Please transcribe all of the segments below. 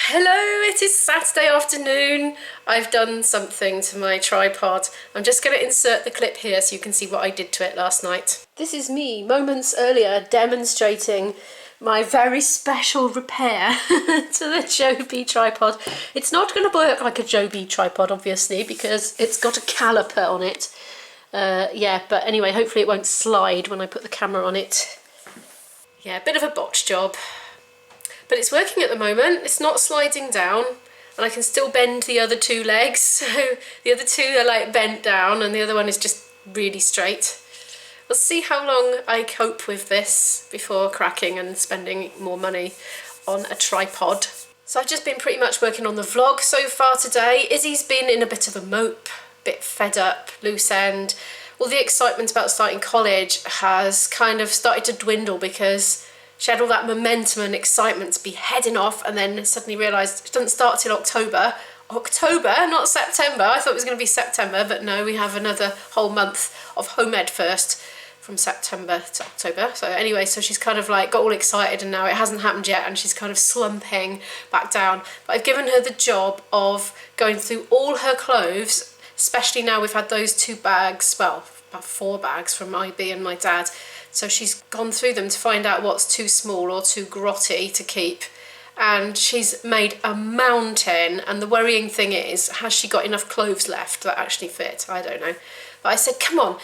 Hello, it is Saturday afternoon. I've done something to my tripod. I'm just going to insert the clip here so you can see what I did to it last night. This is me moments earlier demonstrating my very special repair to the Joby tripod. It's not going to work like a Joby tripod obviously because it's got a caliper on it. Yeah, but anyway, hopefully it won't slide when I put the camera on it. Yeah, a bit of a botch job. But it's working at the moment, it's not sliding down, and I can still bend the other two legs, so the other two are like bent down and the other one is just really straight. We'll see how long I cope with this before cracking and spending more money on a tripod. So I've just been pretty much working on the vlog so far today. Izzy's been in a bit of a mope, a bit fed up, loose end. All the excitement about starting college has kind of started to dwindle because she had all that momentum and excitement to be heading off and then suddenly realised it doesn't start till October. October, not September. I thought it was going to be September, but no, we have another whole month of home ed first from September to October. So anyway, so she's kind of like got all excited and now it hasn't happened yet and she's kind of slumping back down. But I've given her the job of going through all her clothes, especially now we've had those 2 bags, well, about 4 bags from IB and my dad. So she's gone through them to find out what's too small or too grotty to keep. And she's made a mountain. And the worrying thing is, has she got enough clothes left that actually fit? I don't know. But I said, come on,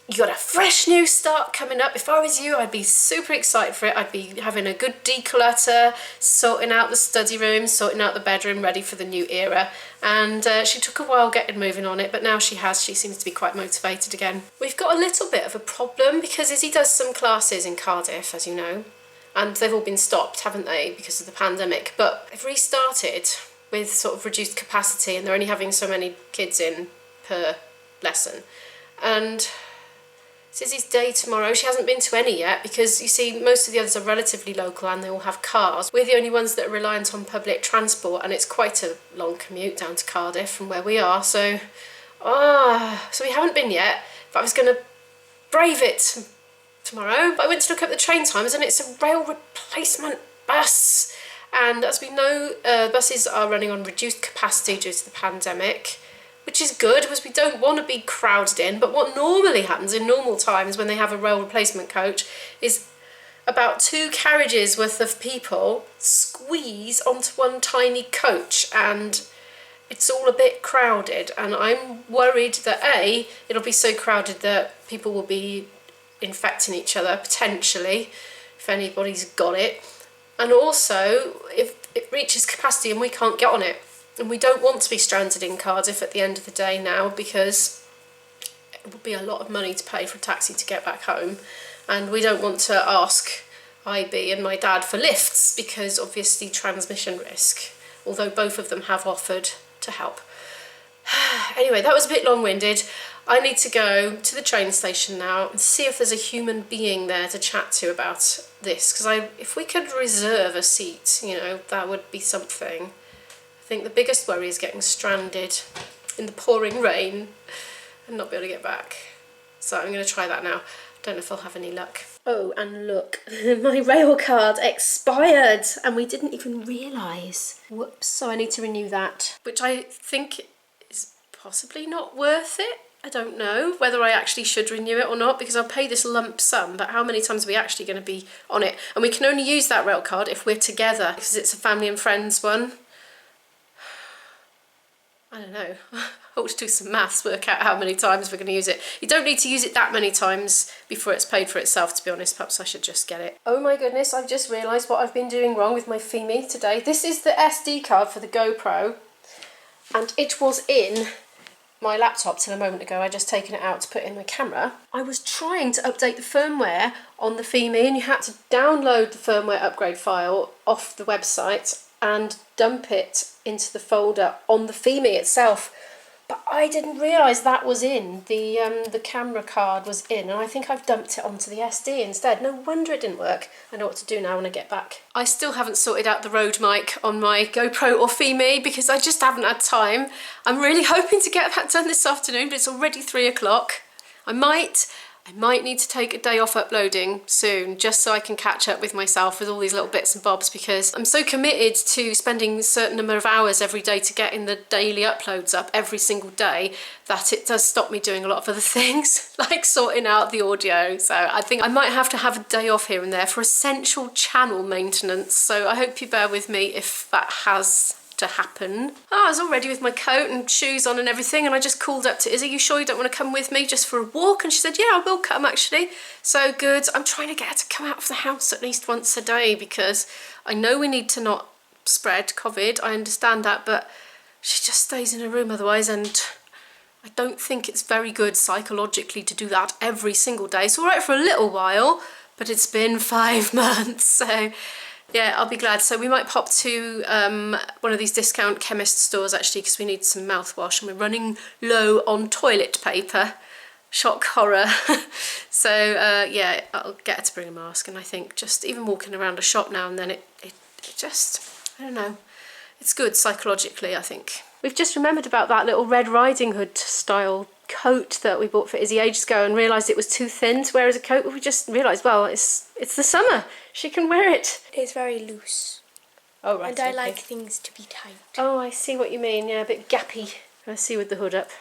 you got a fresh new start coming up. If I was you, I'd be super excited for it. I'd be having a good declutter, sorting out the study room, sorting out the bedroom, ready for the new era. And she took a while getting moving on it, but now she seems to be quite motivated again. We've got a little bit of a problem because Izzy does some classes in Cardiff, as you know, and they've all been stopped, haven't they, because of the pandemic. But they've restarted with sort of reduced capacity and they're only having so many kids in per lesson. And it's Izzy's day tomorrow. She hasn't been to any yet because, you see, most of the others are relatively local and they all have cars. We're the only ones that are reliant on public transport and it's quite a long commute down to Cardiff from where we are. So we haven't been yet, but I was going to brave it tomorrow. But I went to look up the train times and it's a rail replacement bus. And as we know, buses are running on reduced capacity due to the pandemic, which is good because we don't want to be crowded in. But what normally happens in normal times when they have a rail replacement coach is about 2 carriages worth of people squeeze onto one tiny coach and it's all a bit crowded. And I'm worried that A, it'll be so crowded that people will be infecting each other potentially if anybody's got it. And also if it reaches capacity and we can't get on it. And we don't want to be stranded in Cardiff at the end of the day now because it would be a lot of money to pay for a taxi to get back home. And we don't want to ask IB and my dad for lifts because obviously transmission risk, although both of them have offered to help. Anyway, that was a bit long-winded. I need to go to the train station now and see if there's a human being there to chat to about this. Because if we could reserve a seat, you know, that would be something. I think the biggest worry is getting stranded in the pouring rain and not be able to get back. So I'm going to try that now. Don't know if I'll have any luck. Oh, and look, my rail card expired and we didn't even realise. Whoops, so I need to renew that. Which I think is possibly not worth it. I don't know whether I actually should renew it or not because I'll pay this lump sum, but how many times are we actually going to be on it? And we can only use that rail card if we're together because it's a family and friends one. I don't know, I'll do some maths, work out how many times we're going to use it. You don't need to use it that many times before it's paid for itself, to be honest. Perhaps I should just get it. Oh my goodness, I've just realised what I've been doing wrong with my Fimi today. This is the SD card for the GoPro, and it was in my laptop till a moment ago. I just taken it out to put in my camera. I was trying to update the firmware on the Fimi, and you had to download the firmware upgrade file off the website and dump it into the folder on the Fimi itself. But I didn't realise that was in, the camera card was in, and I think I've dumped it onto the SD instead. No wonder it didn't work. I know what to do now when I get back. I still haven't sorted out the Rode mic on my GoPro or Fimi because I just haven't had time. I'm really hoping to get that done this afternoon, but it's already 3 o'clock. I I might need to take a day off uploading soon just so I can catch up with myself with all these little bits and bobs, because I'm so committed to spending a certain number of hours every day to getting the daily uploads up every single day that it does stop me doing a lot of other things like sorting out the audio. So I think I might have to have a day off here and there for essential channel maintenance. So I hope you bear with me if that has to happen. Oh, I was all ready with my coat and shoes on and everything, and I just called up to Izzy, you sure you don't want to come with me just for a walk? And she said, yeah, I will come actually. So good. I'm trying to get her to come out of the house at least once a day, because I know we need to not spread COVID, I understand that, but she just stays in her room otherwise, and I don't think it's very good psychologically to do that every single day. It's all right for a little while, but it's been 5 months, so yeah, I'll be glad. So we might pop to one of these discount chemist stores actually, because we need some mouthwash and we're running low on toilet paper. Shock horror. So yeah, I'll get her to bring a mask, and I think just even walking around a shop now and then, it just, I don't know, it's good psychologically, I think. We've just remembered about that little Red Riding Hood style coat that we bought for Izzy ages ago and realised it was too thin to wear as a coat. We just realised, well, it's the summer. She can wear it. It's very loose. Oh, right. And I like things to be tight. Oh, I see what you mean. Yeah, a bit gappy. I see with the hood up.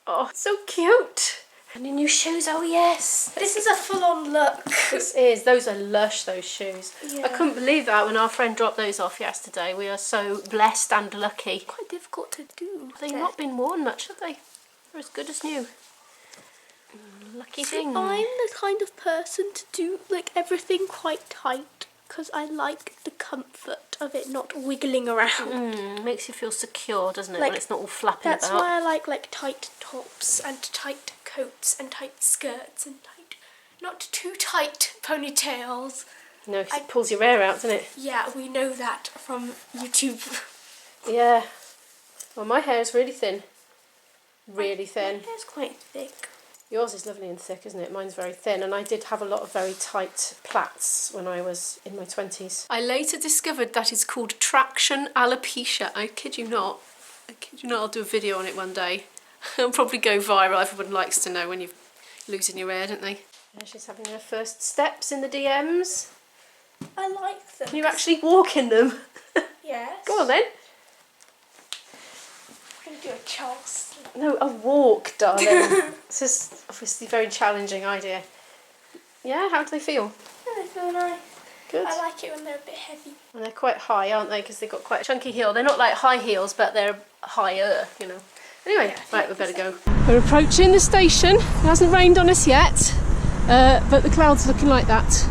Oh, so cute. And your new shoes, oh yes. This is a full-on look. This is. Those are lush, those shoes. Yeah. I couldn't believe that when our friend dropped those off yesterday. We are so blessed and lucky. Quite difficult to do. They've not been worn much, have they? They're as good as new. Lucky thing. I'm the kind of person to do like everything quite tight, because I like the comfort of it not wiggling around. Makes you feel secure, doesn't it, Like, when it's not all flapping That's about. why I like tight tops and tight coats and tight skirts and tight, not too tight ponytails. No, because it pulls your hair out, doesn't it? Yeah, we know that from YouTube. Yeah. Well, my hair is really thin. Really thin. My hair's quite thick. Yours is lovely and thick, isn't it? Mine's very thin, and I did have a lot of very tight plaits when I was in my 20s. I later discovered that it's called traction alopecia. I kid you not. I kid you not, I'll do a video on it one day. It'll probably go viral. Everyone likes to know when you're losing your hair, don't they? Yeah, she's having her first steps in the DMs. I like them. Can you actually walk in them? Yes. Go on then. I'm going to do a Charles. No, a walk, darling. This is obviously a very challenging idea. Yeah, how do they feel? Yeah, they feel nice. Good. I like it when they're a bit heavy. And they're quite high, aren't they? Because they've got quite a chunky heel. They're not like high heels, but they're higher, you know. Anyway, Yeah, right, we better go. We're approaching the station. It hasn't rained on us yet, but the clouds are looking like that.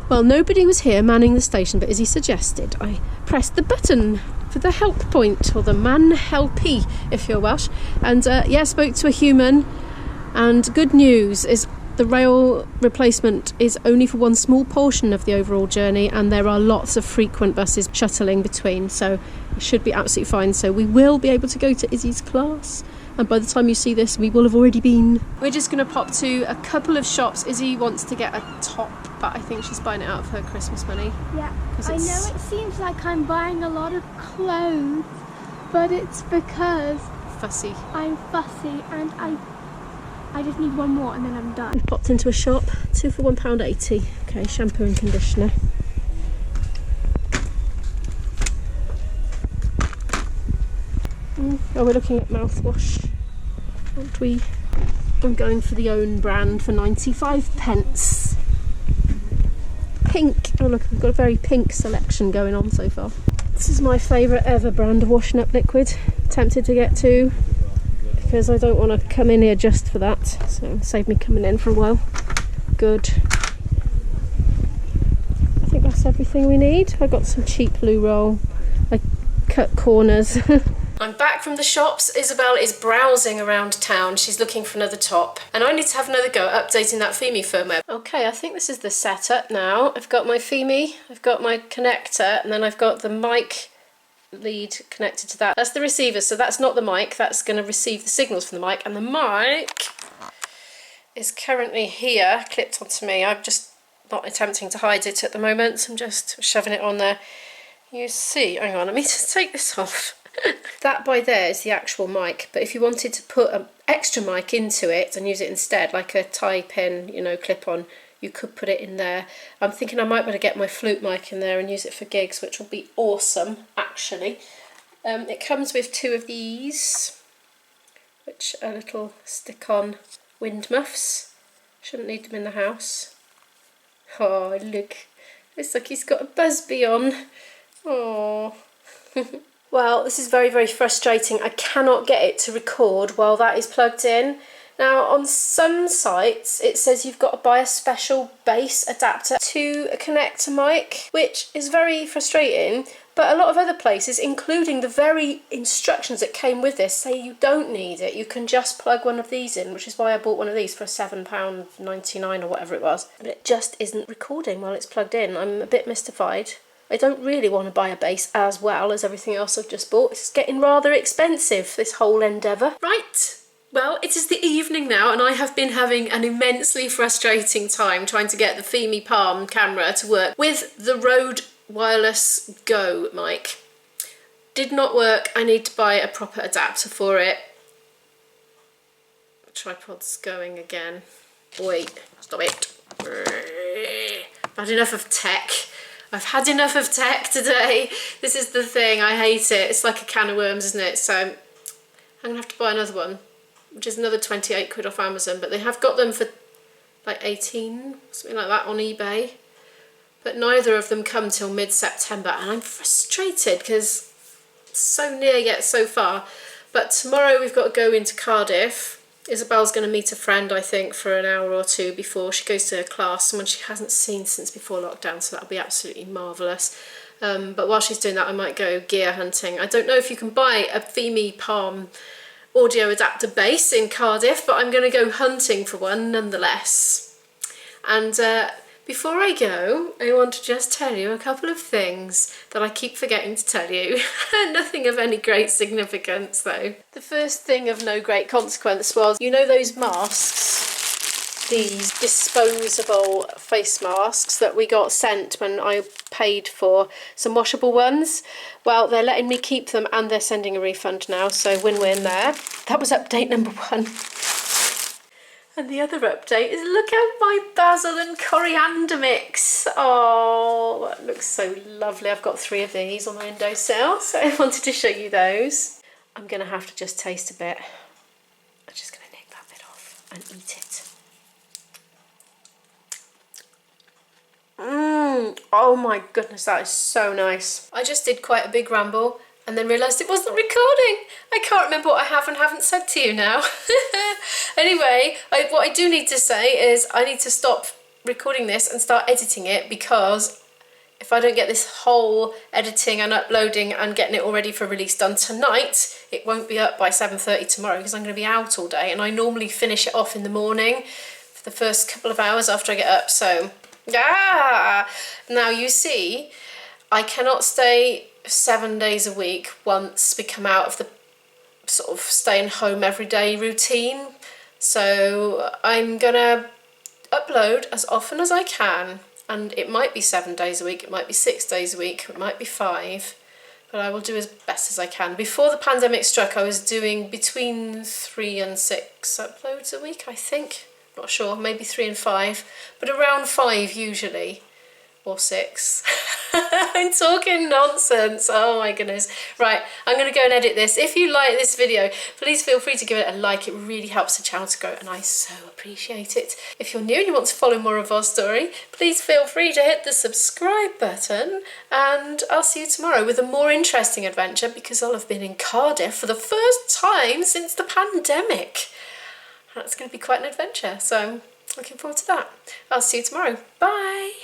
Well, nobody was here manning the station, but as he suggested, I pressed the button for the help point, or the man helpy, if you're Welsh. And yeah, spoke to a human, and good news is the rail replacement is only for one small portion of the overall journey, and there are lots of frequent buses shuttling between, so it should be absolutely fine. So we will be able to go to Izzy's class, and by the time you see this, we will have already been. We're just going to pop to a couple of shops. Izzy wants to get a top, but I think she's buying it out of her Christmas money. Yeah, I know it seems like I'm buying a lot of clothes, but it's because Fussy. I'm fussy and I just need one more and then I'm done. We've popped into a shop, 2 for £1.80. Okay, shampoo and conditioner. Oh, we're looking at mouthwash, aren't we? I'm going for the own brand for 95p. Pink. Oh look, we've got a very pink selection going on so far. This is my favourite ever brand of washing up liquid. Tempted to get 2 because I don't want to come in here just for that. So save me coming in for a while. Good. I think that's everything we need. I got some cheap loo roll. I cut corners. I'm back from the shops. Isabel is browsing around town. She's looking for another top. And I need to have another go at updating that Fimi firmware. Okay, I think this is the setup now. I've got my Fimi, I've got my connector, and then I've got the mic lead connected to that. That's the receiver, so that's not the mic. That's going to receive the signals from the mic. And the mic is currently here, clipped onto me. I'm just not attempting to hide it at the moment. I'm just shoving it on there. You see, hang on, let me just take this off. That by there is the actual mic, but if you wanted to put extra mic into it and use it instead, like a tie pin, you know, clip on, you could put it in there. I'm thinking I might be able to get my flute mic in there and use it for gigs, which will be awesome, actually. It comes with 2 of these, which are little stick-on wind muffs. Shouldn't need them in the house. Oh, look. Looks like he's got a Busby on. Oh. Well, this is very, very frustrating. I cannot get it to record while that is plugged in. Now, on some sites, it says you've got to buy a special base adapter to connect a mic, which is very frustrating. But a lot of other places, including the very instructions that came with this, say you don't need it. You can just plug one of these in, which is why I bought one of these for £7.99 or whatever it was. But it just isn't recording while it's plugged in. I'm a bit mystified. I don't really want to buy a base as well as everything else I've just bought. It's getting rather expensive, this whole endeavour. Right. Well, it is the evening now, and I have been having an immensely frustrating time trying to get the Fimi Palm camera to work with the Rode Wireless Go mic. Did not work. I need to buy a proper adapter for it. The tripod's going again. Wait, stop it. I've had enough of tech. I've had enough of tech today. This is the thing, I hate it. It's like a can of worms, isn't it? So I'm gonna have to buy another one, which is another 28 quid off Amazon, but they have got them for like 18, something like that on eBay. But neither of them come till mid-September, and I'm frustrated because it's so near yet so far. But tomorrow we've got to go into Cardiff. Isabel's going to meet a friend, I think, for an hour or two before she goes to her class, someone she hasn't seen since before lockdown, so that'll be absolutely marvellous. But while she's doing that, I might go gear hunting. I don't know if you can buy a Fimi Palm audio adapter base in Cardiff, but I'm going to go hunting for one nonetheless. And before I go, I want to just tell you a couple of things that I keep forgetting to tell you. Nothing of any great significance though. The first thing of no great consequence was, you know those masks? These disposable face masks that we got sent when I paid for some washable ones? Well, they're letting me keep them and they're sending a refund now, so win-win there. That was update number 1. And the other update is, look at my basil and coriander mix. Oh, that looks so lovely. I've got 3 of these on the windowsill, so I wanted to show you those. I'm going to have to just taste a bit. I'm just going to nick that bit off and eat it. Oh my goodness, that is so nice. I just did quite a big ramble and then realised it wasn't recording. I can't remember what I have and haven't said to you now. Anyway, what I do need to say is I need to stop recording this and start editing it, because if I don't get this whole editing and uploading and getting it all ready for release done tonight, it won't be up by 7:30 tomorrow, because I'm going to be out all day, and I normally finish it off in the morning for the first couple of hours after I get up. So, now you see, I cannot stay 7 days a week once we come out of the sort of staying home every day routine. So I'm gonna upload as often as I can, and it might be 7 days a week, it might be 6 days a week, it might be 5, but I will do as best as I can. Before the pandemic struck, I was doing between 3 and 6 uploads a week, I think. Not sure, maybe 3 and 5, but around 5 usually. Or 6. I'm talking nonsense. Oh my goodness. Right, I'm going to go and edit this. If you like this video, please feel free to give it a like. It really helps the channel to grow, and I so appreciate it. If you're new and you want to follow more of our story, please feel free to hit the subscribe button, and I'll see you tomorrow with a more interesting adventure, because I'll have been in Cardiff for the first time since the pandemic. That's going to be quite an adventure, so I'm looking forward to that. I'll see you tomorrow. Bye!